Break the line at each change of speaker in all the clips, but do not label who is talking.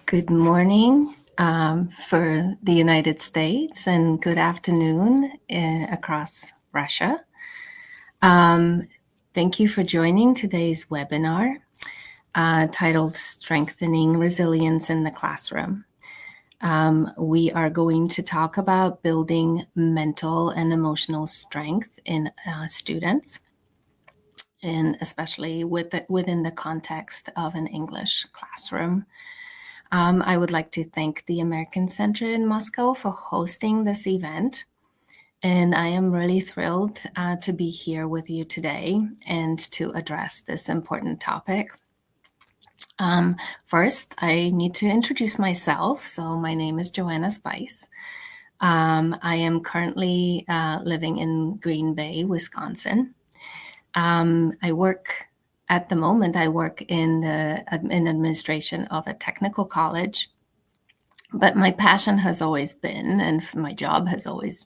Good morning for the United States and good afternoon across Russia. Thank you for joining today's webinar titled Strengthening Resilience in the Classroom. We are going to talk about building mental and emotional strength in students, and especially within the context of an English classroom. I would like to thank the American Center in Moscow for hosting this event. And I am really thrilled to be here with you today and to address this important topic. First, I need to introduce myself. So my name is Joanna Spice. I am currently living in Green Bay, Wisconsin. At the moment, I work in administration of a technical college, but my passion has always been, and my job has always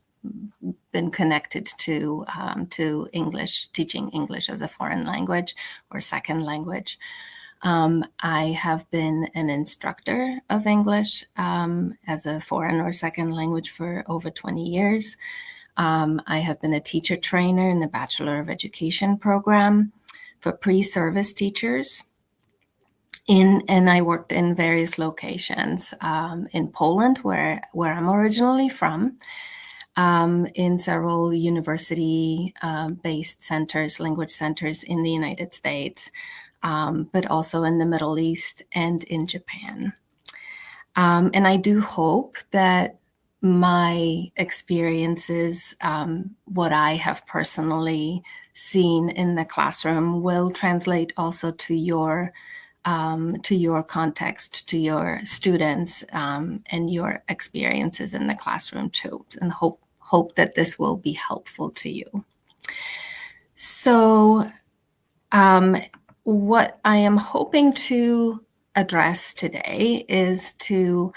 been connected to English, teaching English as a foreign language or second language. I have been an instructor of English as a foreign or second language for over 20 years. I have been a teacher trainer in the Bachelor of Education program for pre-service teachers, and I worked in various locations in Poland, where I'm originally from, in several university-based centers, language centers in the United States, but also in the Middle East and in Japan. And I do hope that my experiences, what I have personally seen in the classroom, will translate also to your context, to your students, and your experiences in the classroom too, and hope that this will be helpful to you. So what I am hoping to address today is to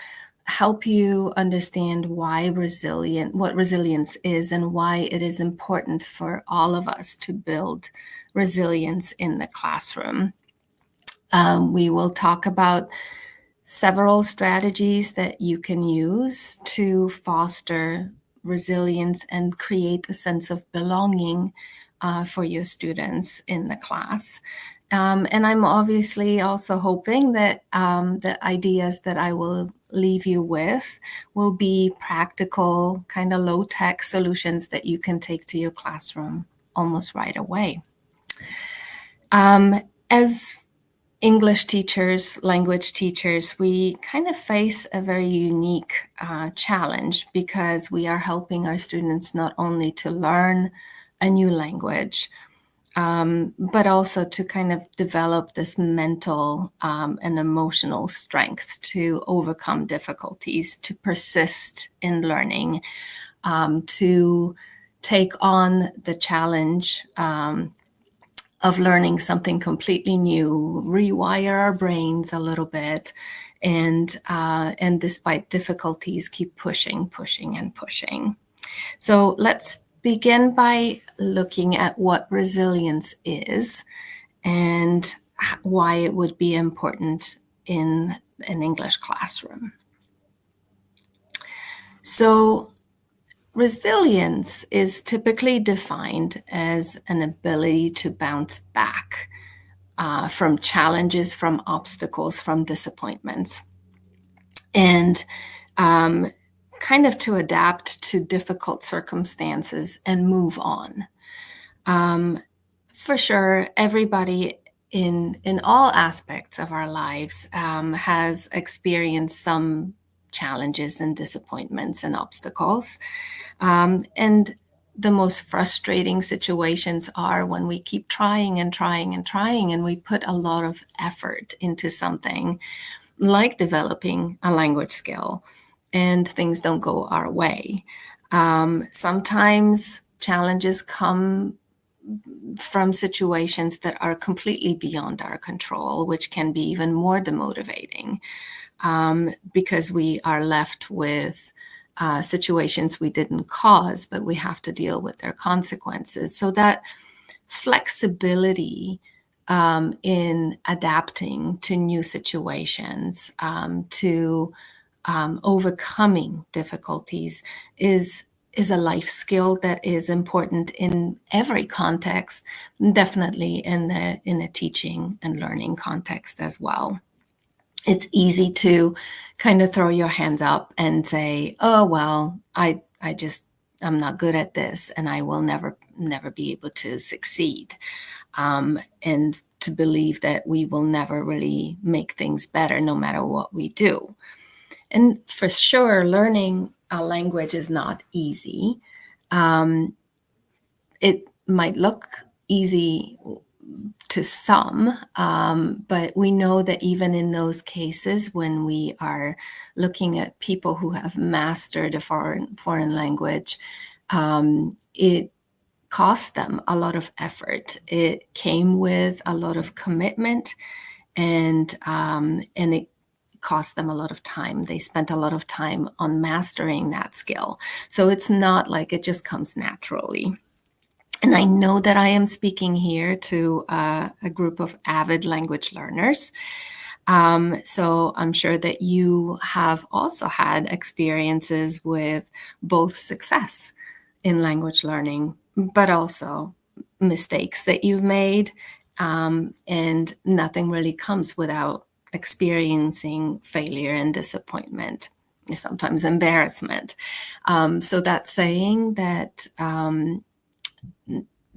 help you understand what resilience is and why it is important for all of us to build resilience in the classroom. We will talk about several strategies that you can use to foster resilience and create a sense of belonging for your students in the class. And I'm obviously also hoping that the ideas that I will leave you with will be practical, kind of low-tech solutions that you can take to your classroom almost right away. As English teachers, language teachers, we kind of face a very unique challenge, because we are helping our students not only to learn a new language, but also to kind of develop this mental and emotional strength to overcome difficulties, to persist in learning, to take on the challenge of learning something completely new, rewire our brains a little bit, and despite difficulties, keep pushing. So let's begin by looking at what resilience is and why it would be important in an English classroom. So resilience is typically defined as an ability to bounce back from challenges, from obstacles, from disappointments, and kind of to adapt to difficult circumstances and move on. For sure, everybody in all aspects of our lives has experienced some challenges and disappointments and obstacles. And the most frustrating situations are when we keep trying and we put a lot of effort into something like developing a language skill, and things don't go our way. Sometimes challenges come from situations that are completely beyond our control, which can be even more demotivating, because we are left with situations we didn't cause, but we have to deal with their consequences. So that flexibility in adapting to new situations, to overcoming difficulties is a life skill that is important in every context, definitely in a teaching and learning context as well. It's easy to kind of throw your hands up and say, oh, well, I'm not good at this and I will never be able to succeed. And to believe that we will never really make things better no matter what we do. And for sure, learning a language is not easy. It might look easy to some, but we know that even in those cases, when we are looking at people who have mastered a foreign language, it cost them a lot of effort. It came with a lot of commitment, and it cost them a lot of time. They spent a lot of time on mastering that skill. So it's not like it just comes naturally. And I know that I am speaking here to a group of avid language learners. So I'm sure that you have also had experiences with both success in language learning, but also mistakes that you've made. And nothing really comes without experiencing failure and disappointment, sometimes embarrassment. So that saying that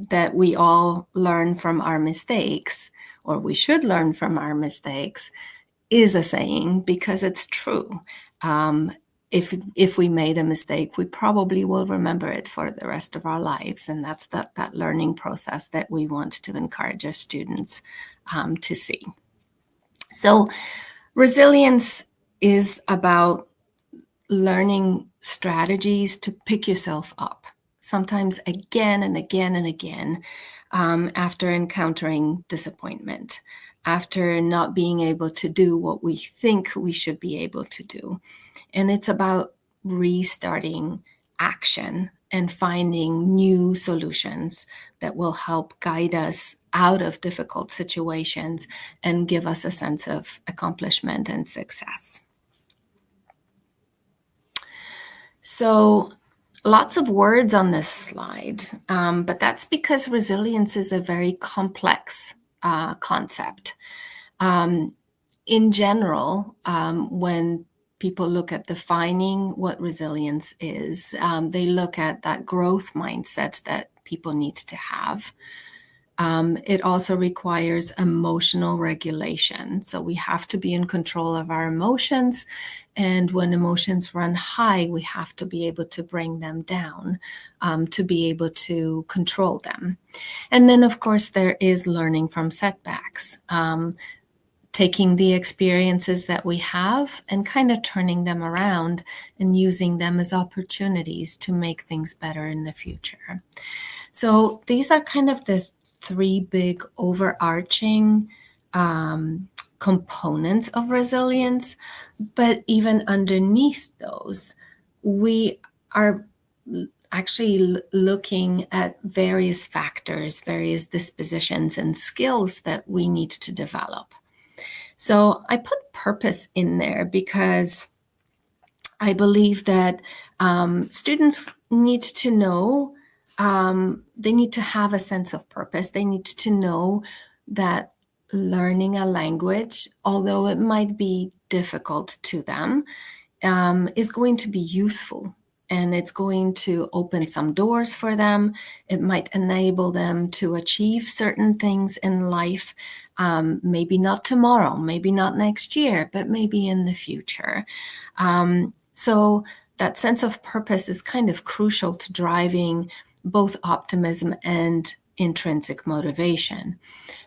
that we all learn from our mistakes, or we should learn from our mistakes, is a saying because it's true. If we made a mistake, we probably will remember it for the rest of our lives. And that's that learning process that we want to encourage our students to see. So resilience is about learning strategies to pick yourself up, sometimes again and again and again, after encountering disappointment, after not being able to do what we think we should be able to do. And it's about restarting action and finding new solutions that will help guide us out of difficult situations and give us a sense of accomplishment and success. So lots of words on this slide, but that's because resilience is a very complex concept. In general, when people look at defining what resilience is, they look at that growth mindset that people need to have. It also requires emotional regulation. So we have to be in control of our emotions. And when emotions run high, we have to be able to bring them down, to be able to control them. And then, of course, there is learning from setbacks, taking the experiences that we have and kind of turning them around and using them as opportunities to make things better in the future. So these are kind of the three big overarching components of resilience. But even underneath those, we are actually looking at various factors, various dispositions and skills that we need to develop. So I put purpose in there because I believe that students need to know, they need to have a sense of purpose. They need to know that learning a language, although it might be difficult to them, is going to be useful. And it's going to open some doors for them. It might enable them to achieve certain things in life, maybe not tomorrow, maybe not next year, but maybe in the future. So that sense of purpose is kind of crucial to driving both optimism and intrinsic motivation.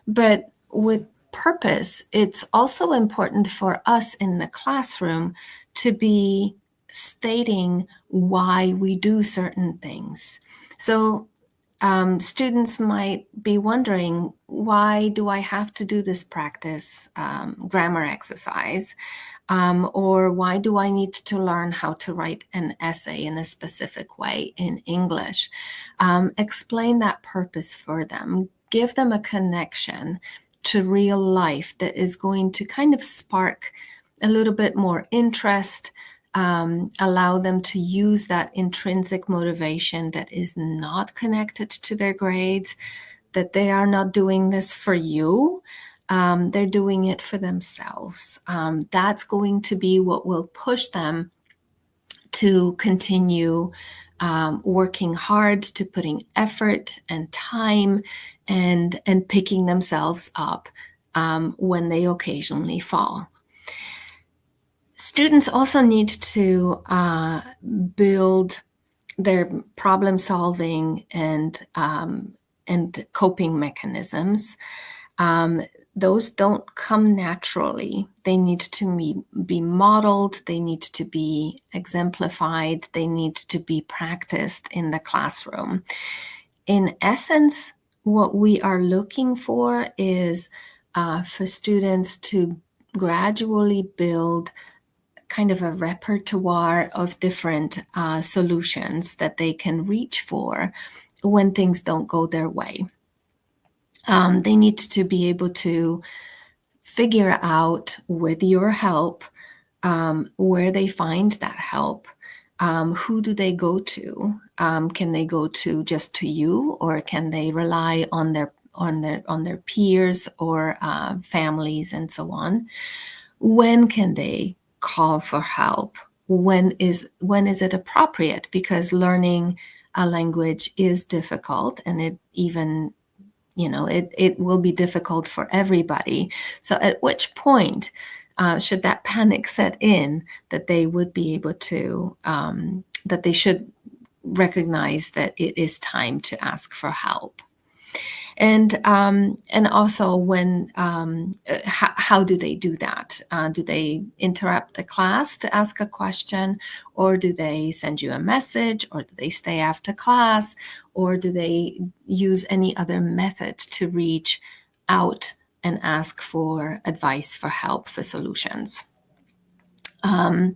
But with purpose, it's also important for us in the classroom to be stating why we do certain things. So students might be wondering, why do I have to do this practice grammar exercise? Or why do I need to learn how to write an essay in a specific way in English? Explain that purpose for them. Give them a connection to real life, that is going to kind of spark a little bit more interest, allow them to use that intrinsic motivation that is not connected to their grades, that they are not doing this for you. They're doing it for themselves. That's going to be what will push them to continue working hard, to putting effort and time and picking themselves up when they occasionally fall. Students also need to build their problem solving and coping mechanisms. Those don't come naturally. They need to be modeled, they need to be exemplified, they need to be practiced in the classroom. In essence, what we are looking for is for students to gradually build kind of a repertoire of different solutions that they can reach for when things don't go their way. They need to be able to figure out, with your help, where they find that help. Who do they go to? Can they go to just to you, or can they rely on their peers or families and so on? When can they call for help? When is it appropriate? Because learning a language is difficult, and it will be difficult for everybody. So at which point should that panic set in, that they would be able to, that they should recognize that it is time to ask for help? And also when, how do they do that? Do they interrupt the class to ask a question, or do they send you a message, or do they stay after class, or do they use any other method to reach out and ask for advice, for help, for solutions? And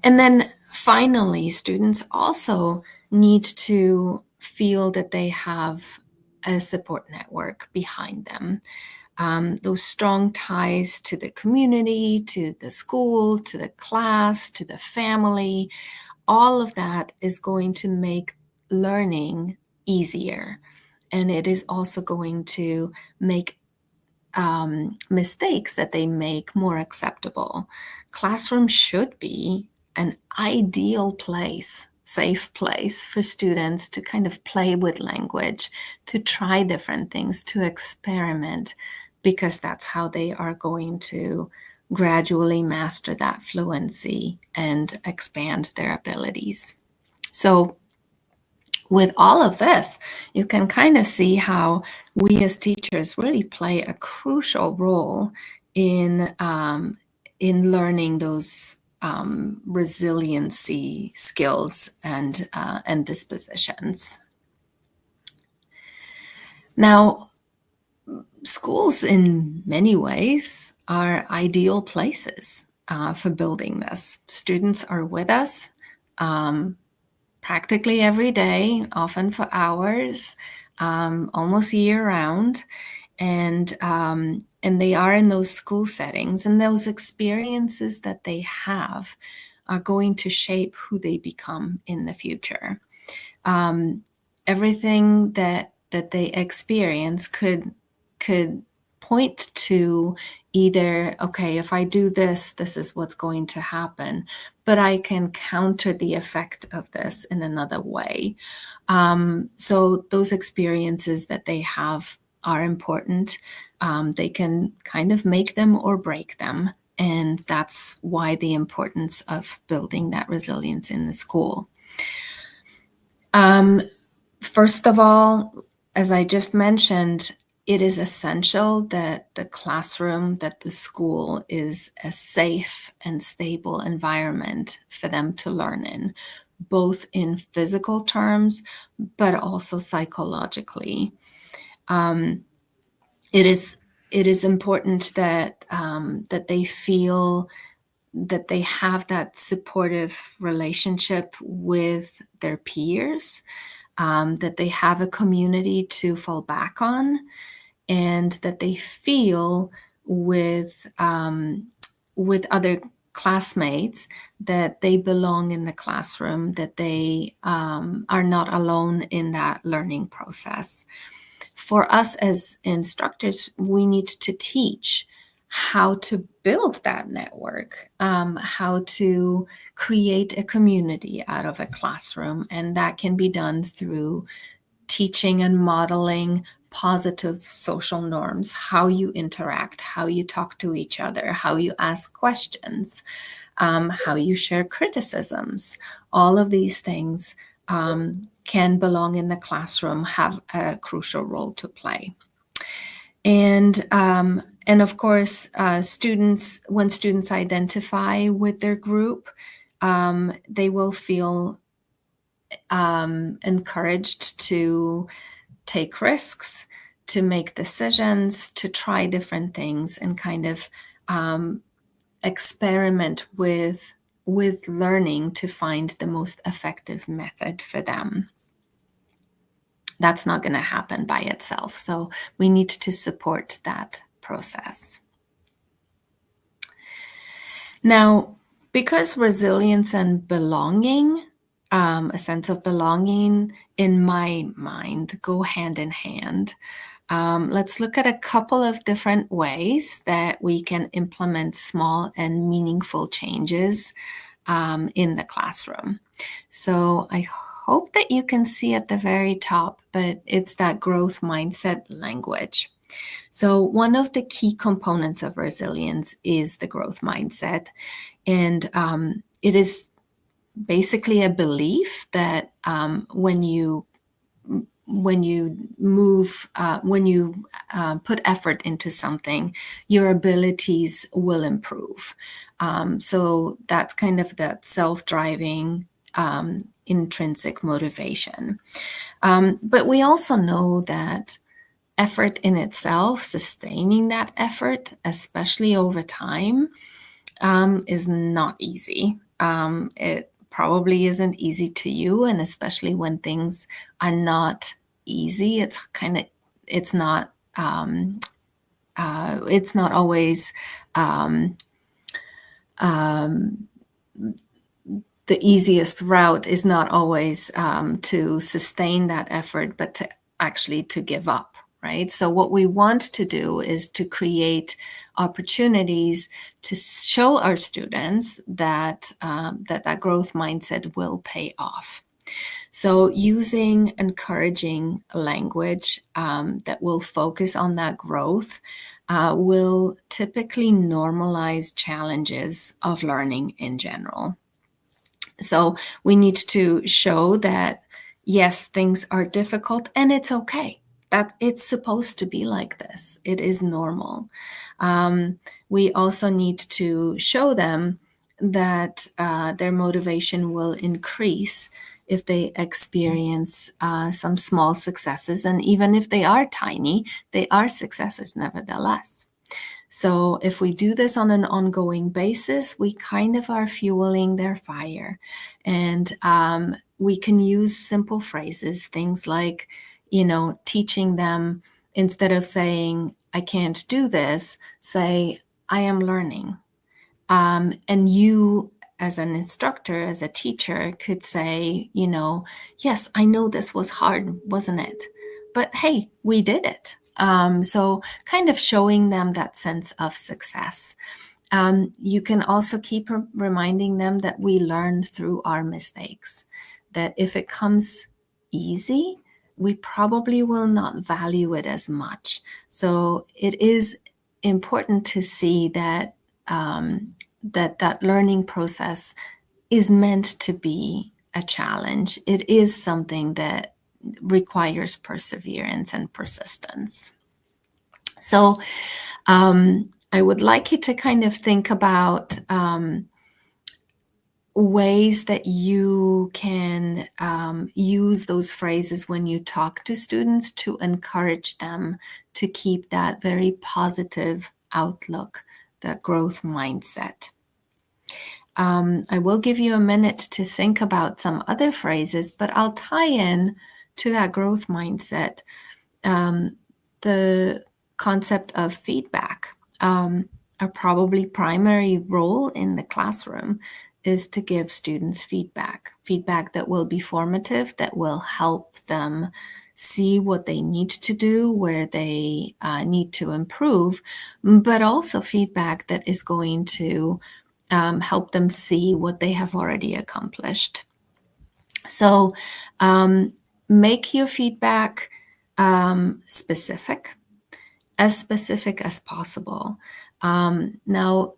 then finally, students also need to feel that they have a support network behind them. Those strong ties to the community, to the school, to the class, to the family, all of that is going to make learning easier. And it is also going to make mistakes that they make more acceptable. Classroom should be an ideal place, safe place for students to kind of play with language, to try different things, to experiment, because that's how they are going to gradually master that fluency and expand their abilities. So with all of this, you can kind of see how we as teachers really play a crucial role in learning those resiliency skills and dispositions. Now, schools in many ways are ideal places for building this. Students are with us practically every day, often for hours, almost year-round, and they are in those school settings, and those experiences that they have are going to shape who they become in the future. Everything that they experience could point to either, okay, if I do this, this is what's going to happen, but I can counter the effect of this in another way. So those experiences that they have are important. They can kind of make them or break them. And that's why the importance of building that resilience in the school. First of all, as I just mentioned, it is essential that the classroom, that the school is a safe and stable environment for them to learn in, both in physical terms, but also psychologically. It is important that that they feel that they have that supportive relationship with their peers, that they have a community to fall back on, and that they feel with other classmates that they belong in the classroom, that they are not alone in that learning process. For us as instructors, we need to teach how to build that network, how to create a community out of a classroom. And that can be done through teaching and modeling positive social norms, how you interact, how you talk to each other, how you ask questions, how you share criticisms. All of these things can belong in the classroom, have a crucial role to play. And of course, when students identify with their group, they will feel encouraged to take risks, to make decisions, to try different things, and kind of experiment with learning to find the most effective method for them. That's not going to happen by itself. So we need to support that process. Now, because resilience and belonging, a sense of belonging, in my mind, go hand in hand, let's look at a couple of different ways that we can implement small and meaningful changes in the classroom. So I hope that you can see at the very top, but it's that growth mindset language. So one of the key components of resilience is the growth mindset. And it is basically a belief that when you put effort into something, your abilities will improve. So that's kind of that self-driving intrinsic motivation. But we also know that effort in itself, sustaining that effort, especially over time, is not easy. It probably isn't easy to you, and especially when things are not easy, it's not always the easiest route is not always to sustain that effort, but to give up, right? So what we want to do is to create opportunities to show our students that that growth mindset will pay off. So using encouraging language that will focus on that growth will typically normalize challenges of learning in general. So we need to show that, yes, things are difficult and it's okay, that it's supposed to be like this. It is normal. We also need to show them that their motivation will increase if they experience some small successes. And even if they are tiny, they are successes nevertheless. So if we do this on an ongoing basis, we kind of are fueling their fire. And we can use simple phrases, things like, teaching them, instead of saying, I can't do this, say, I am learning. And you, as an instructor, as a teacher, could say, yes, I know this was hard, wasn't it? But hey, we did it. So kind of showing them that sense of success. You can also keep reminding them that we learn through our mistakes, that if it comes easy, we probably will not value it as much. So it is important to see that that learning process is meant to be a challenge. It is something that requires perseverance and persistence. So I would like you to kind of think about ways that you can use those phrases when you talk to students to encourage them to keep that very positive outlook, that growth mindset. I will give you a minute to think about some other phrases, but I'll tie in to that growth mindset the concept of feedback. A probably primary role in the classroom is to give students feedback that will be formative, that will help them see what they need to do, where they need to improve, but also feedback that is going to help them see what they have already accomplished. So make your feedback specific as possible. Now,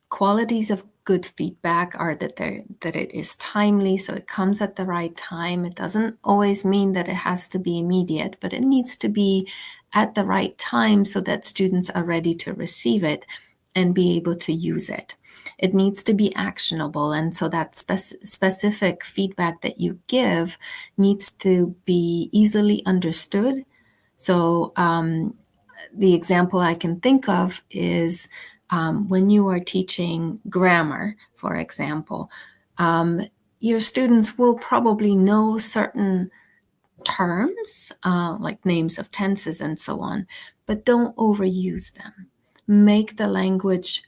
qualities of good feedback are that it is timely, so it comes at the right time. It doesn't always mean that it has to be immediate, but it needs to be at the right time so that students are ready to receive it and be able to use it. It needs to be actionable, and so that specific feedback that you give needs to be easily understood. So the example I can think of is when you are teaching grammar, for example, your students will probably know certain terms, like names of tenses and so on, but don't overuse them. Make the language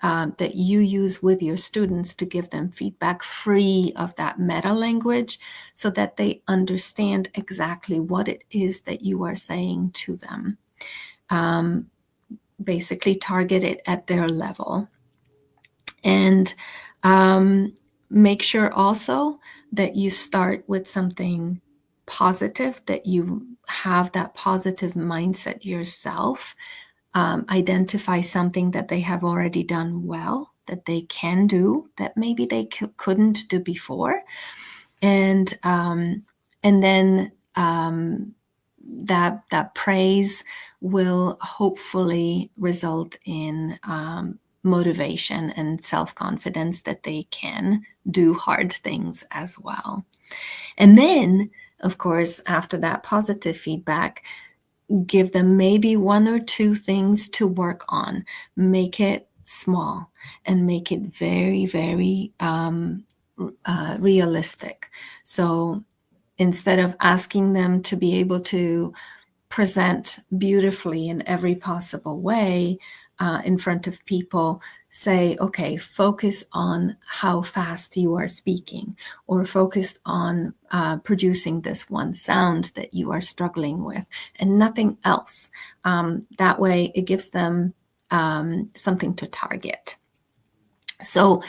that you use with your students to give them feedback free of that meta language so that they understand exactly what it is that you are saying to them. Basically target it at their level. And make sure also that you start with something positive, that you have that positive mindset yourself. Identify something that they have already done well, that they can do, that maybe they couldn't do before. And then that praise will hopefully result in motivation and self-confidence that they can do hard things as well. And then, of course, after that positive feedback, give them maybe one or two things to work on. Make it small and make it very, very realistic. So instead of asking them to be able to present beautifully in every possible way in front of people, say, okay, focus on how fast you are speaking, or focus on producing this one sound that you are struggling with, and nothing else. That way it gives them something to target. So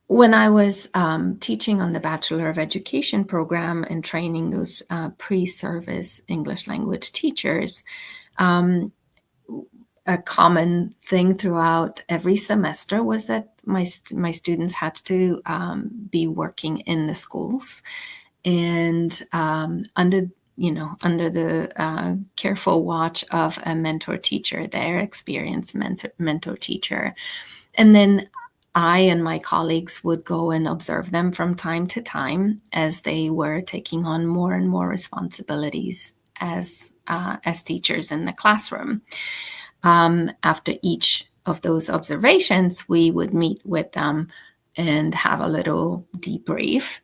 when I was teaching on the Bachelor of Education program and training those pre-service English language teachers, a common thing throughout every semester was that my students had to be working in the schools, and under the careful watch of a mentor teacher, their experienced mentor teacher. And then I and my colleagues would go and observe them from time to time as they were taking on more and more responsibilities as teachers in the classroom. After each of those observations, we would meet with them and have a little debrief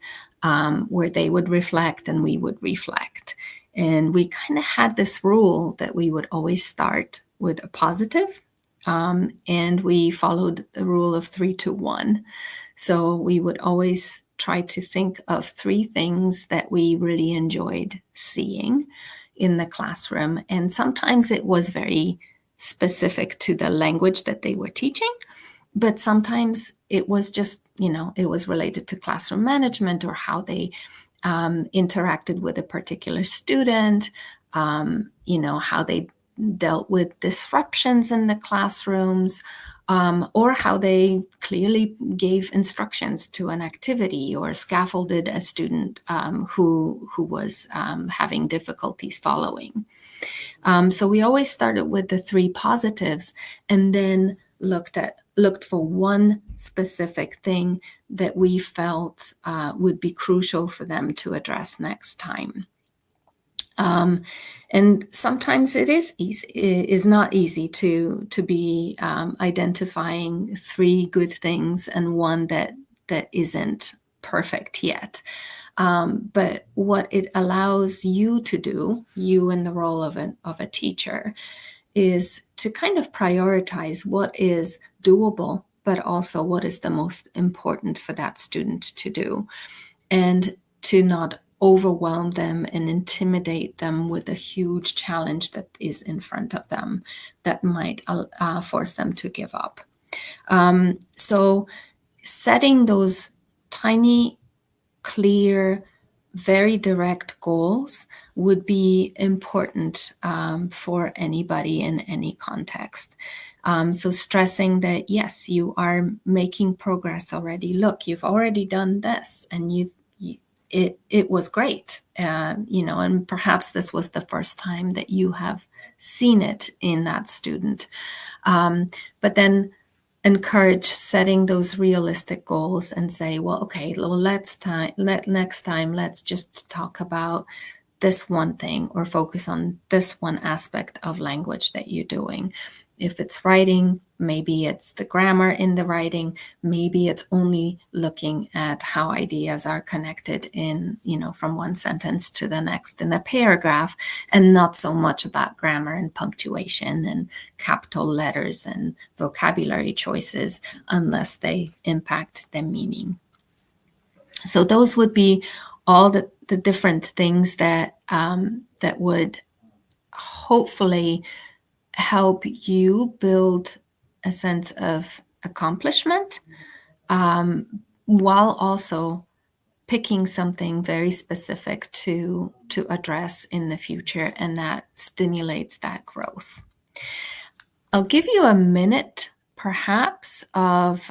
where they would reflect and we would reflect. And we kind of had this rule that we would always start with a positive, and we followed the rule of 3 to 1. So we would always try to think of 3 things that we really enjoyed seeing in the classroom. And sometimes it was very specific to the language that they were teaching, but sometimes it was just, it was related to classroom management or how they interacted with a particular student, how they dealt with disruptions in the classrooms, or how they clearly gave instructions to an activity or scaffolded a student who was having difficulties following. So we always started with the 3 positives and then looked for one specific thing that we felt would be crucial for them to address next time. And sometimes it is not easy to be identifying 3 good things and one that isn't perfect yet. But what it allows you to do, you in the role of a teacher, is to kind of prioritize what is doable, but also what is the most important for that student to do, and to not overwhelm them and intimidate them with a huge challenge that is in front of them that might force them to give up. So setting those tiny, clear, very direct goals would be important for anybody in any context. So stressing that, yes, you are making progress already. Look, you've already done this, and it was great, and perhaps this was the first time that you have seen it in that student. But then encourage setting those realistic goals and say, well, okay, well, next time, let's just talk about this one thing or focus on this one aspect of language that you're doing. If it's writing, maybe it's the grammar in the writing. Maybe it's only looking at how ideas are connected from one sentence to the next in a paragraph, and not so much about grammar and punctuation and capital letters and vocabulary choices unless they impact the meaning. So those would be all the different things that would hopefully help you build a sense of accomplishment, while also picking something very specific to address in the future, and that stimulates that growth. I'll give you a minute, perhaps, of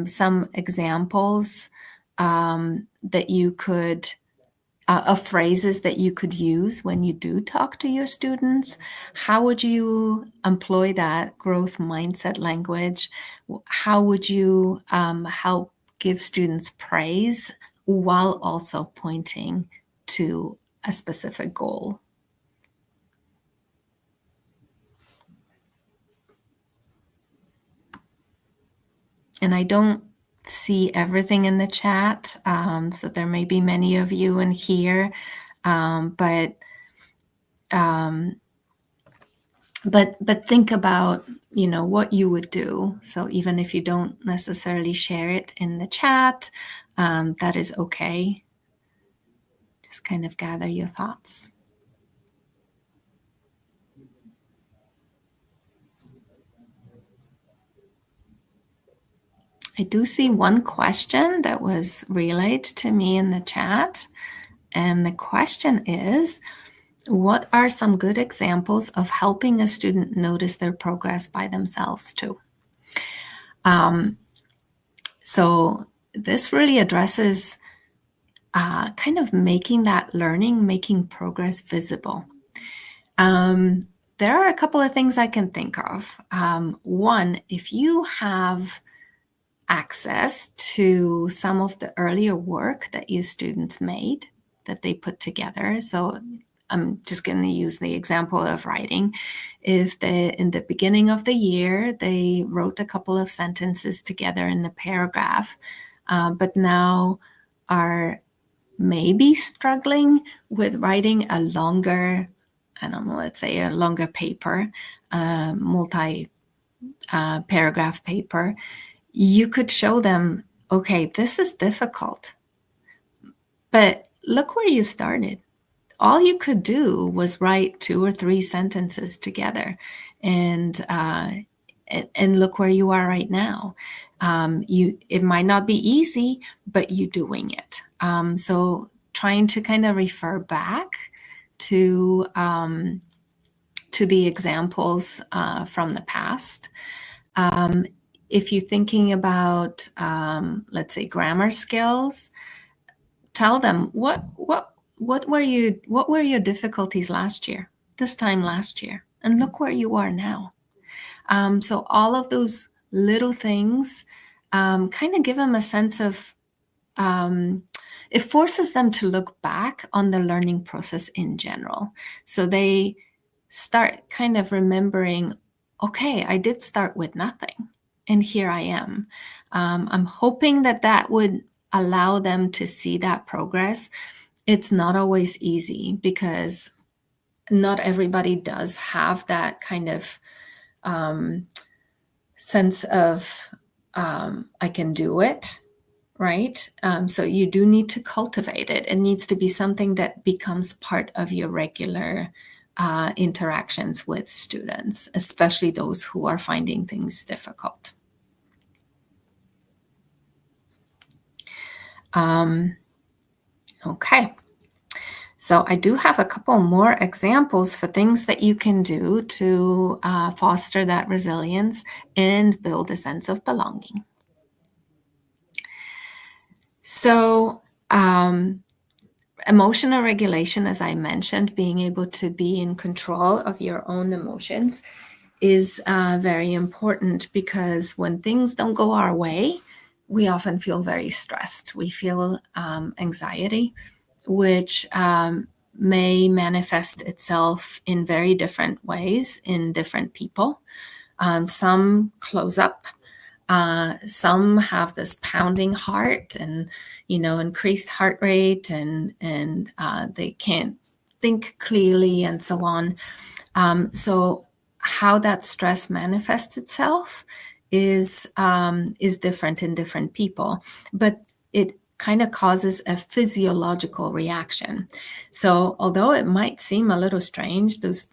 some examples that you could of phrases that you could use when you do talk to your students. How would you employ that growth mindset language? How would you help give students praise while also pointing to a specific goal? And I don't see everything in the chat, so there may be many of you in here, but think about what you would do. So even if you don't necessarily share it in the chat, that is okay. Just kind of gather your thoughts. I do see one question that was relayed to me in the chat, and the question is, what are some good examples of helping a student notice their progress by themselves too? So this really addresses kind of making progress visible. There are a couple of things I can think of. One, if you have access to some of the earlier work that your students made, that they put together. So I'm just going to use the example of writing. If in the beginning of the year, they wrote a couple of sentences together in the paragraph, but now are maybe struggling with writing a longer, let's say a longer paper, multi-paragraph paper, you could show them, okay, this is difficult, but look where you started. All you could do was write 2 or 3 sentences together, and look where you are right now. It might not be easy, but you're doing it. So trying to kind of refer back to the examples from the past. If you're thinking about, let's say, grammar skills, tell them what were your difficulties this time last year, and look where you are now. So all of those little things kind of give them a sense of, it forces them to look back on the learning process in general. So they start kind of remembering, okay, I did start with nothing, and here I am. I'm hoping that would allow them to see that progress. It's not always easy because not everybody does have that kind of sense of I can do it, right? So you do need to cultivate it. It needs to be something that becomes part of your regular interactions with students, especially those who are finding things difficult. Okay. So I do have a couple more examples for things that you can do to foster that resilience and build a sense of belonging. So emotional regulation, as I mentioned, being able to be in control of your own emotions is very important, because when things don't go our way, we often feel very stressed. We feel anxiety, which may manifest itself in very different ways in different people. Some close up. Some have this pounding heart and, increased heart rate, and they can't think clearly, and so on. So how that stress manifests itself is different in different people, but it kind of causes a physiological reaction. So although it might seem a little strange, those,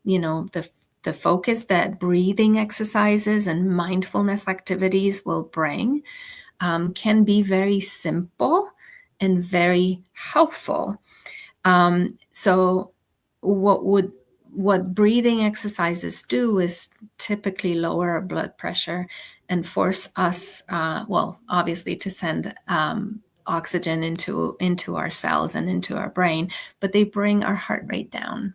the focus that breathing exercises and mindfulness activities will bring can be very simple and very helpful. So what breathing exercises do is typically lower our blood pressure and force us, obviously, to send oxygen into our cells and into our brain, but they bring our heart rate down.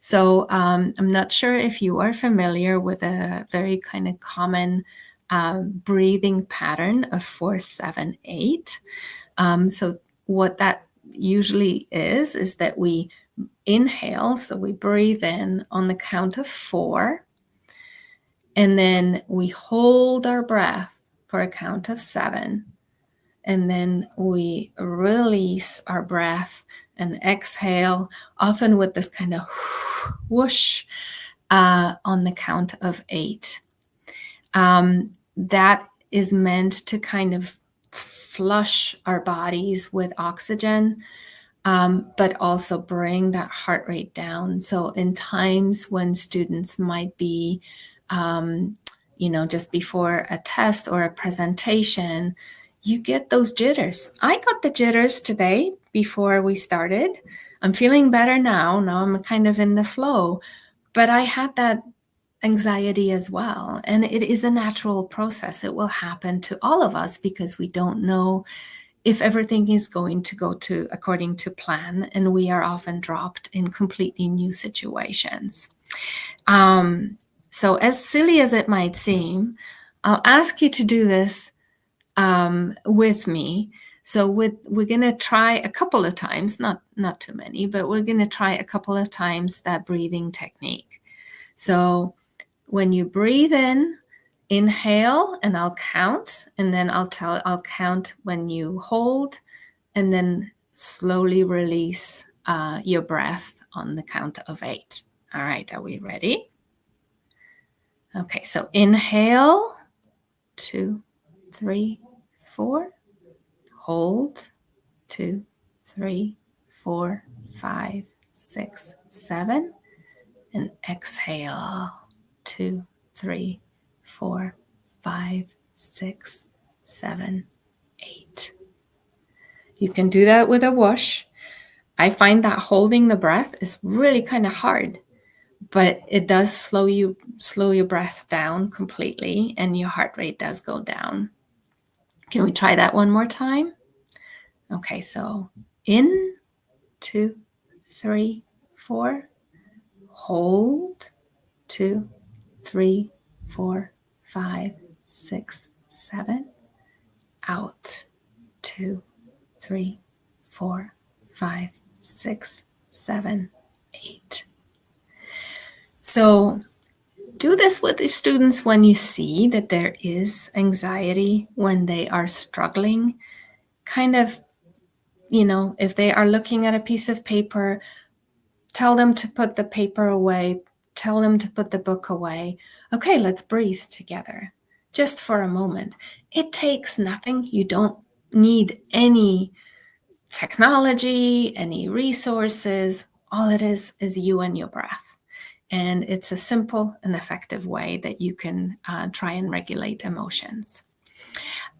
So I'm not sure if you are familiar with a very kind of common breathing pattern of 4-7-8. So what that usually is that we inhale, so we breathe in on the count of 4, and then we hold our breath for a count of 7, and then we release our breath and exhale, often with this kind of whoosh on the count of 8. That is meant to kind of flush our bodies with oxygen, but also bring that heart rate down. So in times when students might be, just before a test or a presentation, you get those jitters. I got the jitters today before we started. I'm feeling better now. Now I'm kind of in the flow, but I had that anxiety as well. And it is a natural process. It will happen to all of us because we don't know if everything is going to go according to plan, and we are often dropped in completely new situations. So as silly as it might seem, I'll ask you to do this with me. So we're going to try a couple of times, not too many, but we're going to try a couple of times that breathing technique. So when you breathe in, inhale, and I'll count, and then I'll count when you hold, and then slowly release your breath on the count of 8. All right, are we ready? Okay, so inhale, 2, 3, 4. Hold, 2, 3, 4, 5, 6, 7. And exhale, 2, 3, 4, 5, 6, 7, 8. You can do that with a whoosh. I find that holding the breath is really kind of hard, but it does slow your breath down completely, and your heart rate does go down. Can we try that one more time? Okay, so in, 2, 3, 4. Hold, 2, 3, 4, 5, 6, 7. Out, 2, 3, 4, 5, 6, 7, 8. So do this with the students when you see that there is anxiety, when they are struggling. Kind of, if they are looking at a piece of paper, Tell them to put the paper away. Tell them to put the book away. Okay, let's breathe together just for a moment. It takes nothing. You don't need any technology, any resources. All it is you and your breath. And it's a simple and effective way that you can try and regulate emotions.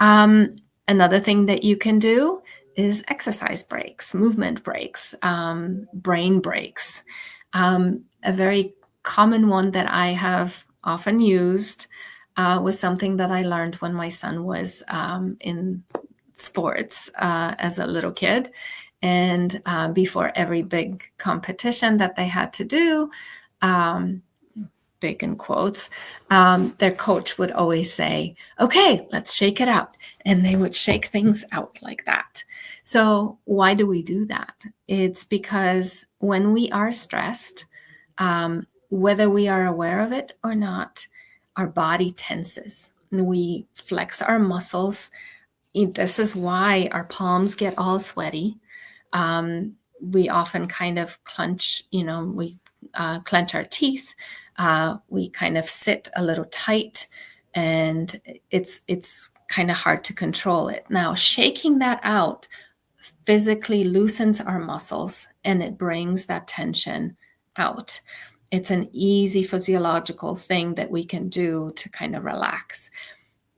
Another thing that you can do is exercise breaks, movement breaks, brain breaks. A very common one that I have often used was something that I learned when my son was in sports as a little kid. And before every big competition that they had to do, big in quotes, their coach would always say, okay, let's shake it out. And they would shake things out like that. So why do we do that? It's because when we are stressed, whether we are aware of it or not, our body tenses. We flex our muscles. This is why our palms get all sweaty. We often kind of clench, we clench our teeth. We kind of sit a little tight, and it's kind of hard to control it. Now, shaking that out physically loosens our muscles, and it brings that tension out. It's an easy physiological thing that we can do to kind of relax.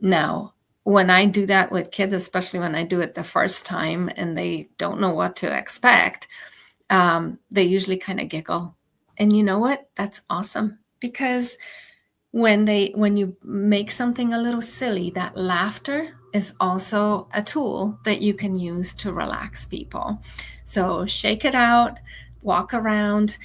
Now, when I do that with kids, especially when I do it the first time and they don't know what to expect, they usually kind of giggle. And you know what? That's awesome, because when you make something a little silly, that laughter is also a tool that you can use to relax people. So shake it out, walk around,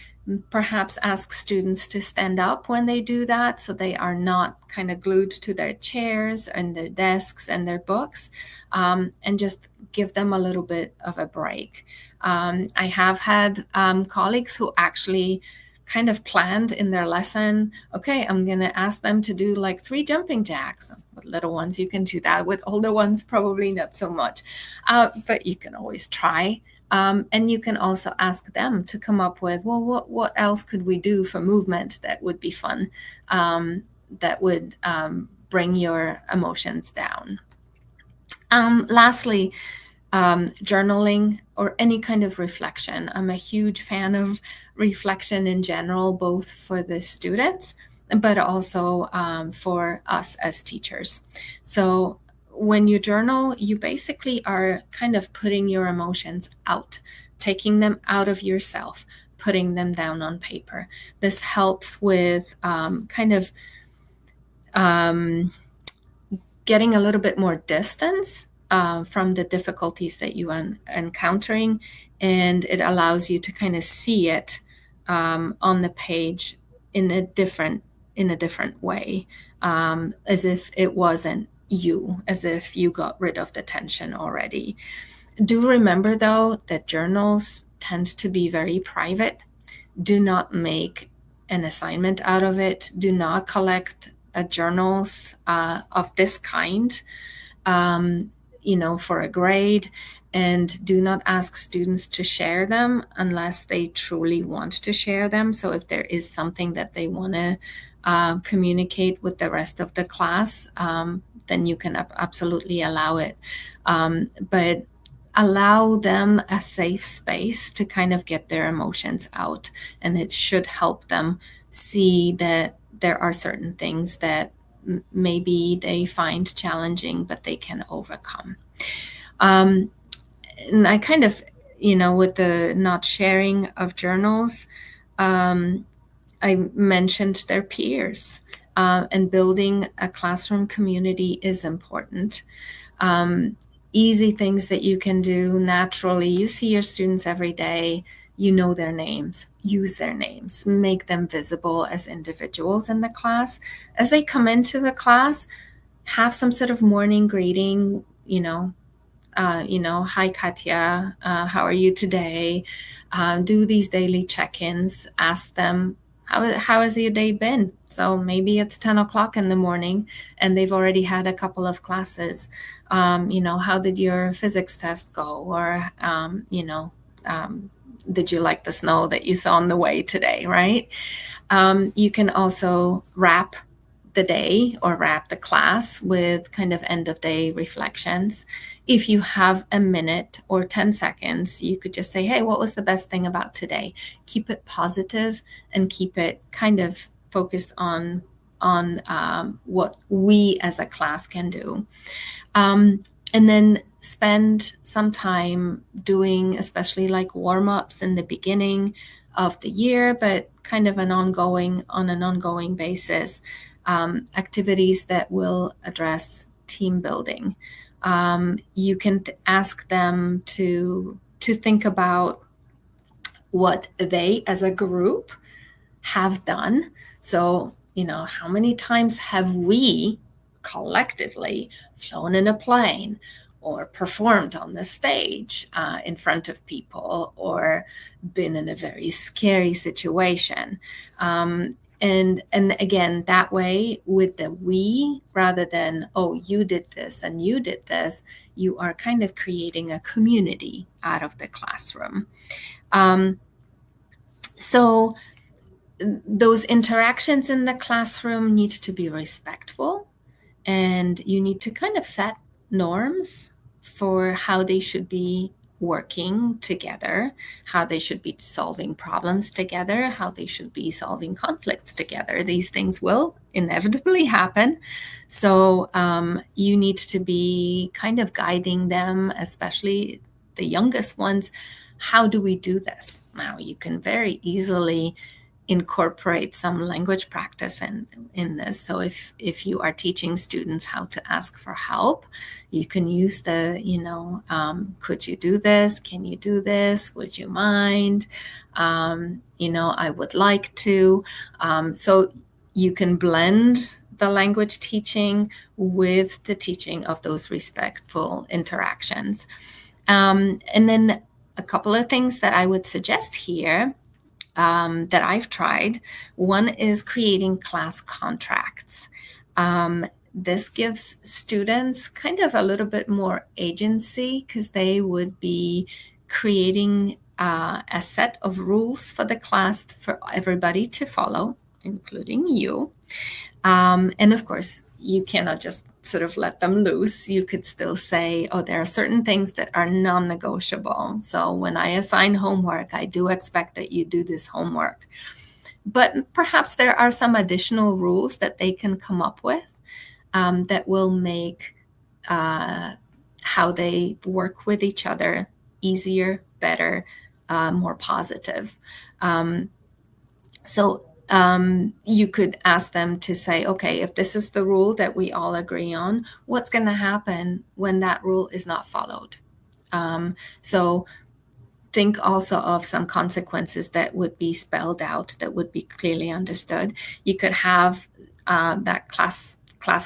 perhaps ask students to stand up when they do that, so they are not kind of glued to their chairs and their desks and their books, and just give them a little bit of a break. I have had colleagues who actually kind of planned in their lesson, okay, I'm going to ask them to do like 3 jumping jacks. With little ones, you can do that. With older ones, probably not so much. But you can always try. And you can also ask them to come up with, well, what else could we do for movement that would be fun, that would bring your emotions down. Lastly, journaling or any kind of reflection. I'm a huge fan of reflection in general, both for the students, but also for us as teachers. So when you journal, you basically are kind of putting your emotions out, taking them out of yourself, putting them down on paper. This helps with kind of getting a little bit more distance from the difficulties that you are encountering, and it allows you to kind of see it on the page in a different way, as if it wasn't you, as if you got rid of the tension already. Do remember, though, that journals tend to be very private. Do not make an assignment out of it. Do not collect journals of this kind, for a grade, and do not ask students to share them unless they truly want to share them. So if there is something that they want to communicate with the rest of the class, then you can absolutely allow it. But allow them a safe space to kind of get their emotions out, and it should help them see that there are certain things that maybe they find challenging, but they can overcome. And I kind of, with the not sharing of journals, I mentioned their peers, and building a classroom community is important. Easy things that you can do naturally. You see your students every day. You know their names. Use their names. Make them visible as individuals in the class. As they come into the class, have some sort of morning greeting, hi, Katya, how are you today? Do these daily check-ins. Ask them, how has your day been? So maybe it's 10 o'clock in the morning and they've already had a couple of classes. How did your physics test go? Or, did you like the snow that you saw on the way today, right? You can also wrap the day or wrap the class with kind of end of day reflections. If you have a minute or 10 seconds, you could just say, hey, what was the best thing about today? Keep it positive and keep it kind of focused on what we as a class can do. And then spend some time doing, especially like warm-ups in the beginning of the year, but kind of on an ongoing basis, activities that will address team building. You can ask them to think about what they as a group have done. So, how many times have we collectively flown in a plane or performed on the stage in front of people or been in a very scary situation? And again, that way with the we, rather than, oh, you did this and you did this, you are kind of creating a community out of the classroom. So those interactions in the classroom need to be respectful, and you need to kind of set norms for how they should be working together, how they should be solving problems together, how they should be solving conflicts together. These things will inevitably happen. So you need to be kind of guiding them, especially the youngest ones. How do we do this? Now, you can very easily incorporate some language practice in this. So if you are teaching students how to ask for help, you can use the, could you do this? Can you do this? Would you mind? I would like to. So you can blend the language teaching with the teaching of those respectful interactions. And then a couple of things that I would suggest here that I've tried. One is creating class contracts. This gives students kind of a little bit more agency because they would be creating a set of rules for the class for everybody to follow, including you. And of course, you cannot just sort of let them loose. You could still say, oh, there are certain things that are non-negotiable. So when I assign homework, I do expect that you do this homework. But perhaps there are some additional rules that they can come up with that will make how they work with each other easier, better, more positive. So you could ask them to say, okay, if this is the rule that we all agree on, what's going to happen when that rule is not followed? So think also of some consequences that would be spelled out, that would be clearly understood. You could have that class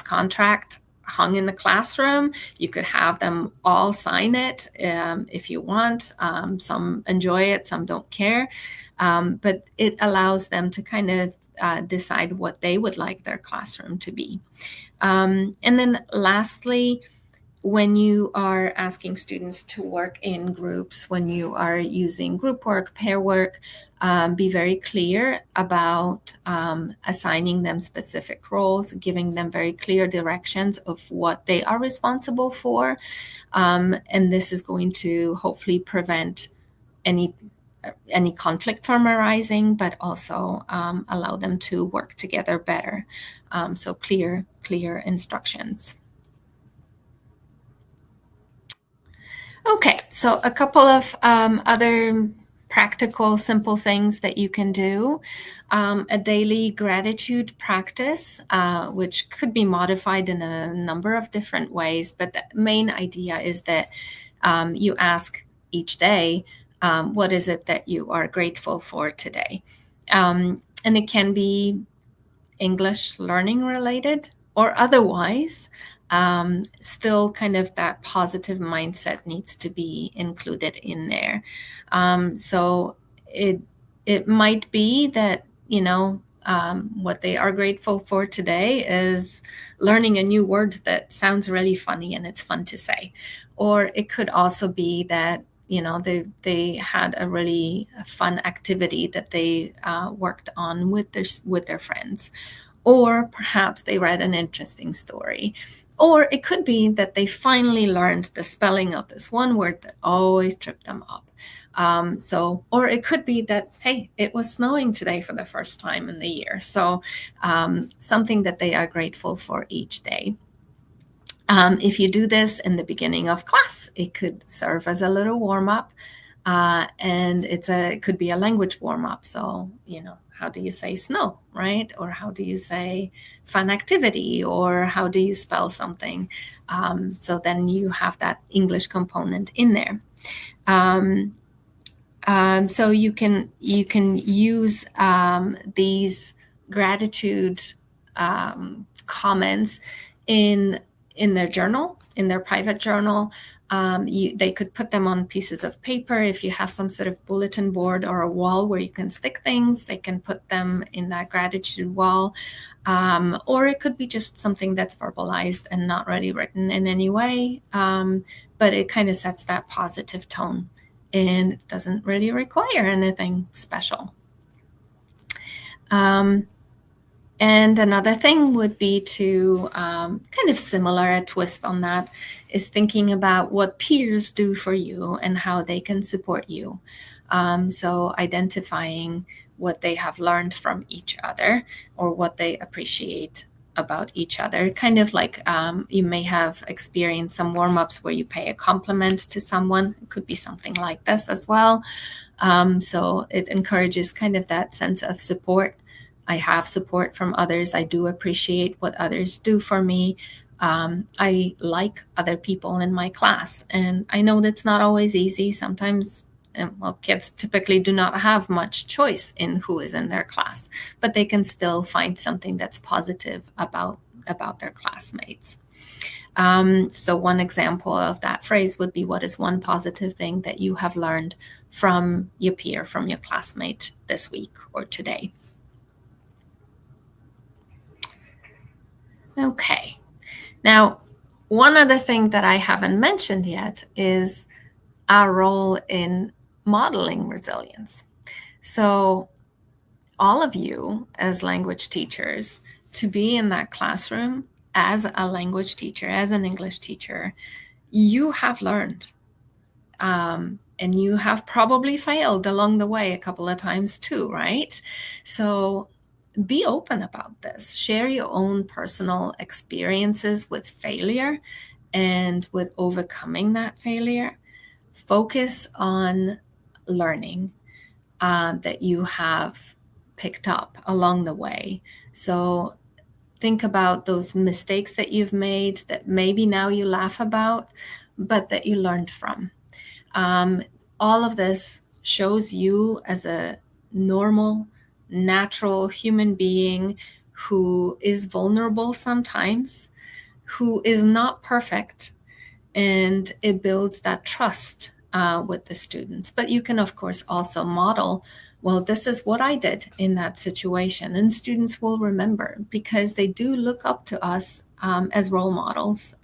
contract hung in the classroom. You could have them all sign it if you want. Some enjoy it, some don't care. But it allows them to kind of decide what they would like their classroom to be. And then lastly, when you are asking students to work in groups, when you are using group work, pair work, be very clear about assigning them specific roles, giving them very clear directions of what they are responsible for. And this is going to hopefully prevent any conflict from arising, but also allow them to work together better. So clear instructions. Okay, so a couple of other practical, simple things that you can do. A daily gratitude practice, which could be modified in a number of different ways, but the main idea is that you ask each day, what is it that you are grateful for today? And it can be English learning related or otherwise. Still kind of that positive mindset needs to be included in there. So it might be that, what they are grateful for today is learning a new word that sounds really funny and it's fun to say. Or it could also be that they had a really fun activity that they worked on with their friends, or perhaps they read an interesting story, or it could be that they finally learned the spelling of this one word that always tripped them up. Or it could be that, hey, it was snowing today for the first time in the year. So something that they are grateful for each day. If you do this in the beginning of class, it could serve as a little warm-up, and it could be a language warm-up. So, how do you say snow, right? Or how do you say fun activity, or how do you spell something? So then you have that English component in there. So you can use these gratitude comments in their journal, in their private journal. They could put them on pieces of paper. If you have some sort of bulletin board or a wall where you can stick things, they can put them in that gratitude wall. Or it could be just something that's verbalized and not really written in any way, but it kind of sets that positive tone and it doesn't really require anything special. And another thing would be to kind of similar, a twist on that, is thinking about what peers do for you and how they can support you. So identifying what they have learned from each other or what they appreciate about each other. Kind of like you may have experienced some warm-ups where you pay a compliment to someone. It could be something like this as well. So it encourages kind of that sense of support. I have support from others. I do appreciate what others do for me. I like other people in my class. And I know that's not always easy. Sometimes, kids typically do not have much choice in who is in their class, but they can still find something that's positive about their classmates. So one example of that phrase would be, what is one positive thing that you have learned from your peer, from your classmate this week or today? Okay. Now, one other thing that I haven't mentioned yet is our role in modeling resilience. So all of you as language teachers, to be in that classroom as a language teacher, as an English teacher, you have learned. And you have probably failed along the way a couple of times too, right? So be open about this. Share your own personal experiences with failure and with overcoming that failure. Focus on learning that you have picked up along the way. So think about those mistakes that you've made that maybe now you laugh about, but that you learned from. All of this shows you as a normal, natural human being who is vulnerable sometimes, who is not perfect, and it builds that trust with the students. But you can, of course, also model, well, this is what I did in that situation. And students will remember because they do look up to us as role models.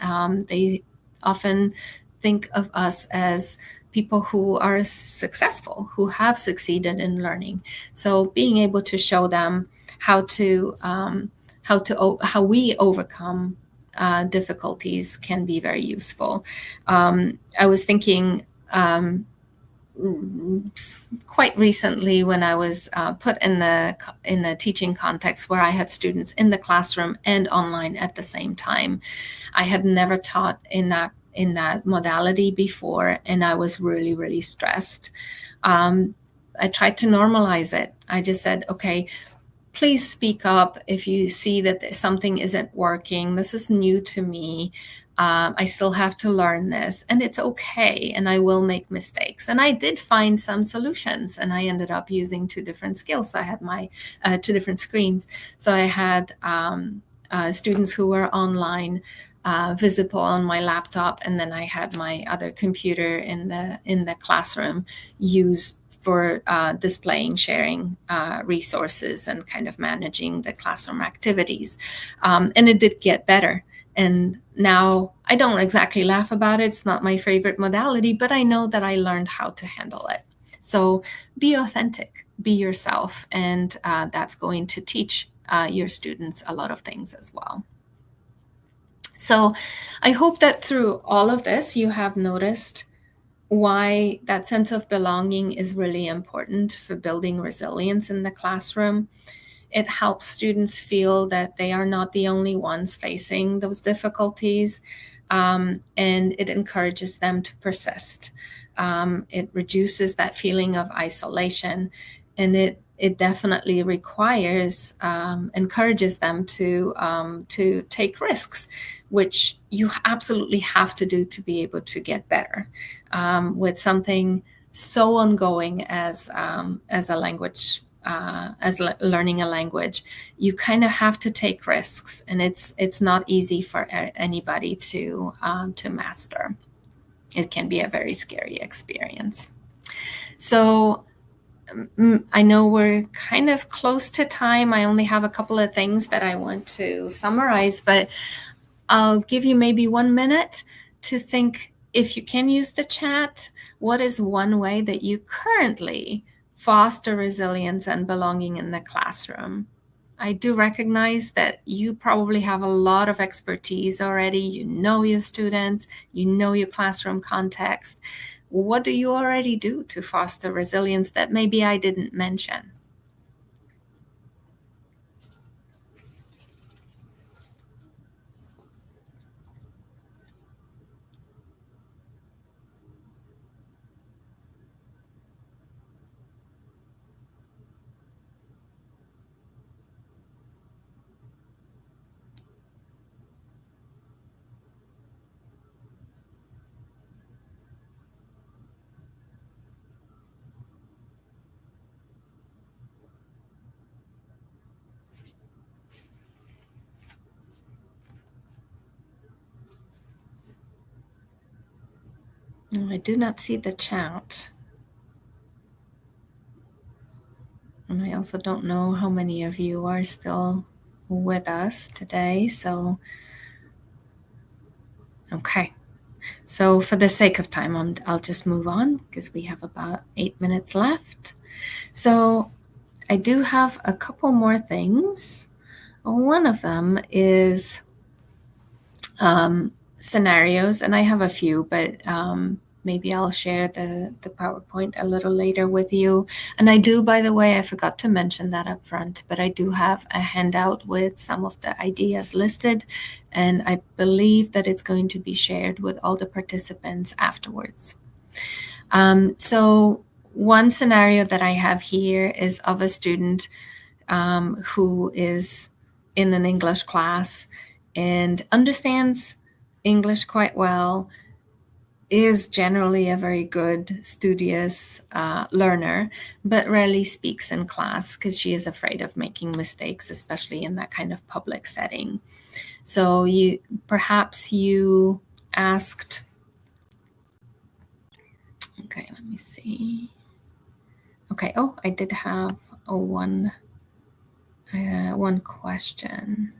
They often think of us as people who are successful, who have succeeded in learning. So being able to show them how we overcome difficulties can be very useful. I was thinking quite recently when I was put in the teaching context where I had students in the classroom and online at the same time. I had never taught in that modality before, and I was really, really stressed. I tried to normalize it. I just said, okay, please speak up if you see that something isn't working. This is new to me. I still have to learn this, and it's okay, and I will make mistakes. And I did find some solutions, and I ended up using two different skills. So I had my two different screens. So I had students who were online, visible on my laptop, and then I had my other computer in the classroom used for displaying, sharing resources, and kind of managing the classroom activities. And it did get better. And now I don't exactly laugh about it. It's not my favorite modality, but I know that I learned how to handle it. So be authentic, be yourself, and that's going to teach your students a lot of things as well. So I hope that through all of this, you have noticed why that sense of belonging is really important for building resilience in the classroom. It helps students feel that they are not the only ones facing those difficulties, and it encourages them to persist. It reduces that feeling of isolation, and it definitely encourages them to take risks, which you absolutely have to do to be able to get better with something so ongoing as a language. Learning a language, you kind of have to take risks, and it's not easy for anybody to master. It can be a very scary experience. So I know we're kind of close to time. I only have a couple of things that I want to summarize, but I'll give you maybe 1 minute to think, if you can use the chat, what is one way that you currently foster resilience and belonging in the classroom? I do recognize that you probably have a lot of expertise already. You know your students, you know your classroom context. What do you already do to foster resilience that maybe I didn't mention? I do not see the chat. And I also don't know how many of you are still with us today. So, okay. So for the sake of time, I'll just move on because we have about 8 minutes left. So I do have a couple more things. One of them is scenarios, and I have a few, but maybe I'll share the PowerPoint a little later with you. And I do, by the way, I forgot to mention that up front, but I do have a handout with some of the ideas listed, and I believe that it's going to be shared with all the participants afterwards. So one scenario that I have here is of a student who is in an English class and understands English quite well, is generally a very good, studious learner, but rarely speaks in class because she is afraid of making mistakes, especially in that kind of public setting. So perhaps you asked, okay, let me see. Okay, oh, I did have one question.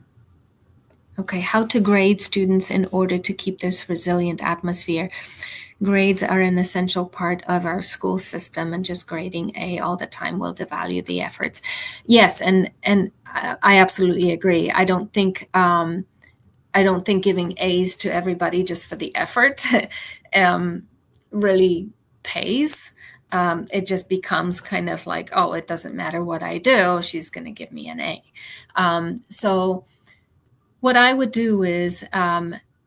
Okay, how to grade students in order to keep this resilient atmosphere. Grades are an essential part of our school system, and just grading A all the time will devalue the efforts. Yes, and I absolutely agree. I don't think giving A's to everybody just for the effort really pays. It just becomes kind of like, oh, it doesn't matter what I do, she's going to give me an A. So what I would do is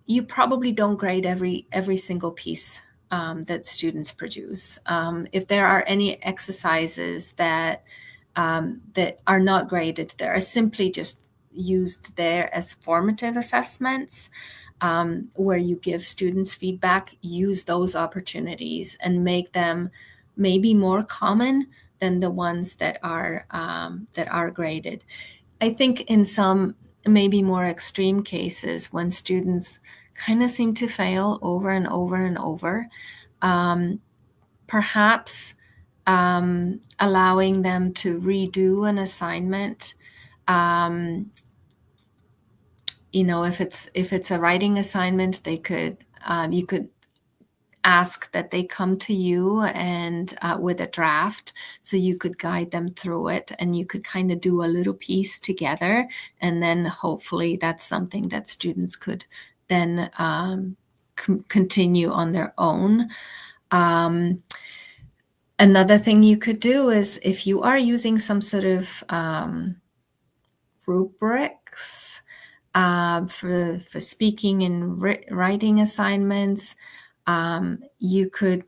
you probably don't grade every single piece that students produce. If there are any exercises that are not graded, they are simply just used there as formative assessments, where you give students feedback. Use those opportunities and make them maybe more common than the ones that are graded. I think in some maybe more extreme cases, when students kind of seem to fail over and over and over, perhaps allowing them to redo an assignment, if it's a writing assignment, you could ask that they come to you and with a draft, so you could guide them through it, and you could kind of do a little piece together, and then hopefully that's something that students could then continue on their own. Another thing you could do is, if you are using some sort of rubrics for speaking and writing assignments, you could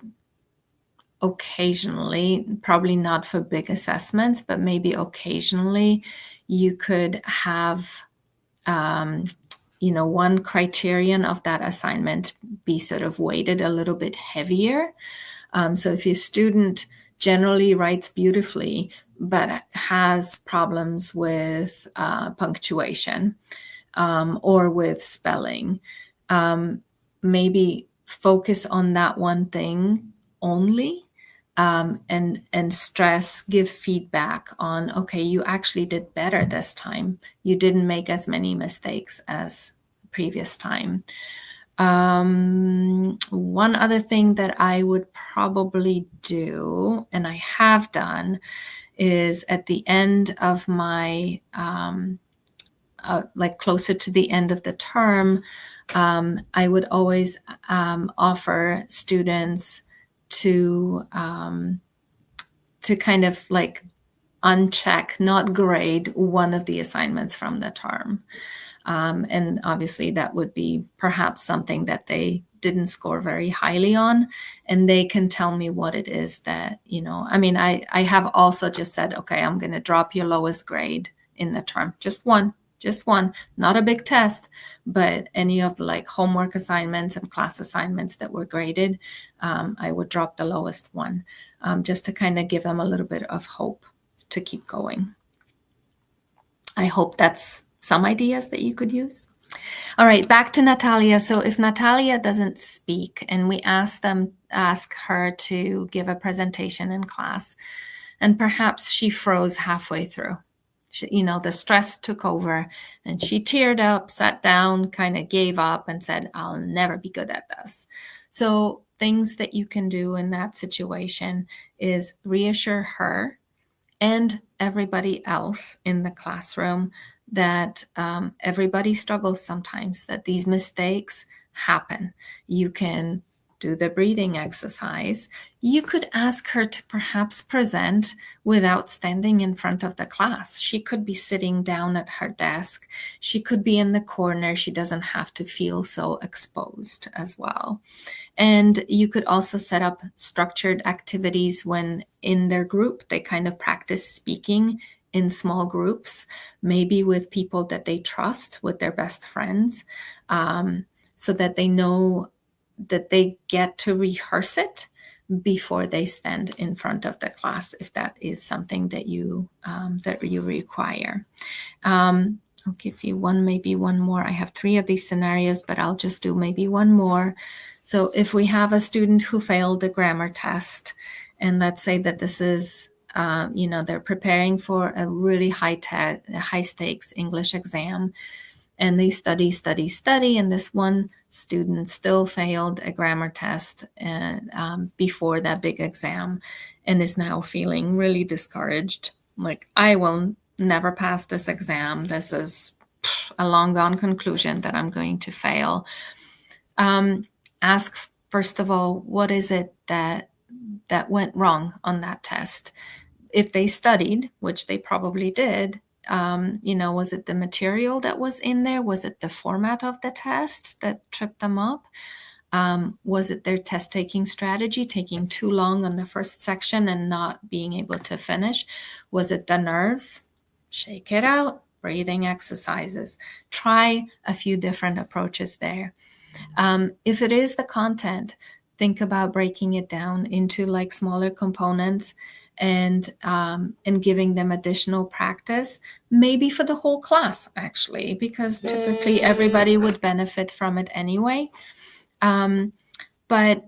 occasionally, probably not for big assessments, but maybe occasionally, you could have one criterion of that assignment be sort of weighted a little bit heavier. So if your student generally writes beautifully, but has problems with punctuation or with spelling, maybe focus on that one thing only, and stress, give feedback on, okay, you actually did better this time. You didn't make as many mistakes as previous time. One other thing that I would probably do, and I have done, is at the end of my, like closer to the end of the term, I would always offer students to kind of like uncheck, not grade, one of the assignments from the term. And obviously that would be perhaps something that they didn't score very highly on, and they can tell me what it is that, I have also just said, okay, I'm going to drop your lowest grade in the term. Just one, not a big test, but any of the like homework assignments and class assignments that were graded, I would drop the lowest one, just to kind of give them a little bit of hope to keep going. I hope that's some ideas that you could use. All right, back to Natalia. So if Natalia doesn't speak and we ask her to give a presentation in class, and perhaps she froze halfway through, the stress took over and she teared up, sat down, kind of gave up and said, I'll never be good at this. So things that you can do in that situation is reassure her and everybody else in the classroom that everybody struggles sometimes, that these mistakes happen. You can do the breathing exercise. You could ask her to perhaps present without standing in front of the class. She could be sitting down at her desk. She could be in the corner. She doesn't have to feel so exposed as well. And you could also set up structured activities when in their group, they kind of practice speaking in small groups, maybe with people that they trust, with their best friends, so that they know that they get to rehearse it before they stand in front of the class, if that is something that you require. I'll give you maybe one more. I have 3 of these scenarios, but I'll just do maybe one more. So if we have a student who failed the grammar test, and let's say that this is, they're preparing for a really high stakes English exam, and they study, and this one student still failed a grammar test before that big exam, and is now feeling really discouraged. Like, I will never pass this exam. This is a long gone conclusion that I'm going to fail. Ask, first of all, what is it that went wrong on that test? If they studied, which they probably did, was it the material that was in there? Was it the format of the test that tripped them up? Was it their test-taking strategy, taking too long on the first section and not being able to finish? Was it the nerves? Shake it out. Breathing exercises. Try a few different approaches there. If it is the content, think about breaking it down into like smaller components and giving them additional practice, maybe for the whole class, actually, because typically everybody would benefit from it anyway. But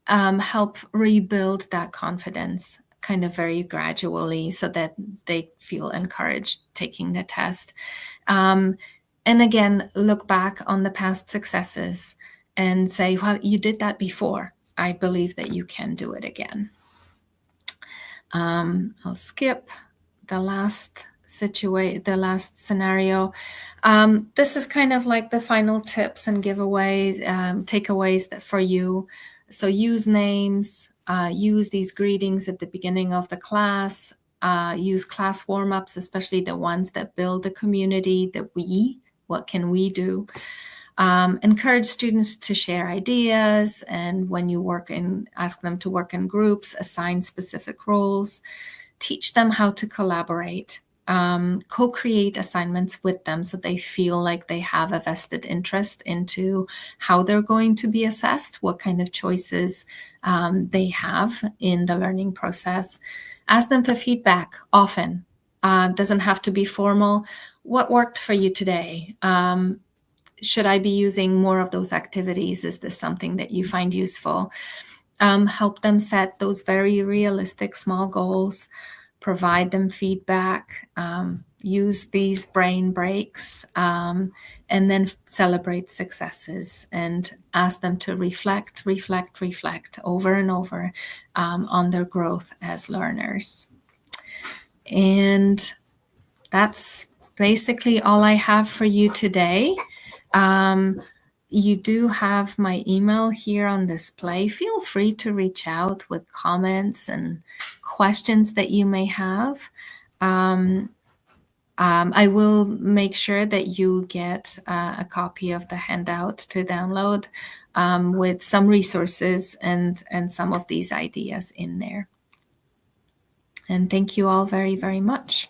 help rebuild that confidence kind of very gradually so that they feel encouraged taking the test. And again, look back on the past successes and say, well, you did that before. I believe that you can do it again. I'll skip the last scenario. This is kind of like the final tips and giveaways, takeaways for you. So use names, use these greetings at the beginning of the class, use class warm-ups, especially the ones that build the community, what can we do? Encourage students to share ideas, and when you ask them to work in groups, assign specific roles, teach them how to collaborate, co-create assignments with them so they feel like they have a vested interest into how they're going to be assessed, what kind of choices they have in the learning process. Ask them for feedback often. Doesn't have to be formal. What worked for you today? Should I be using more of those activities? Is this something that you find useful? Help them set those very realistic small goals, provide them feedback, use these brain breaks, and then celebrate successes and ask them to reflect over and over on their growth as learners. And that's basically all I have for you today. You do have my email here on display. Feel free to reach out with comments and questions that you may have. I will make sure that you get a copy of the handout to download with some resources and some of these ideas in there. And thank you all very, very much.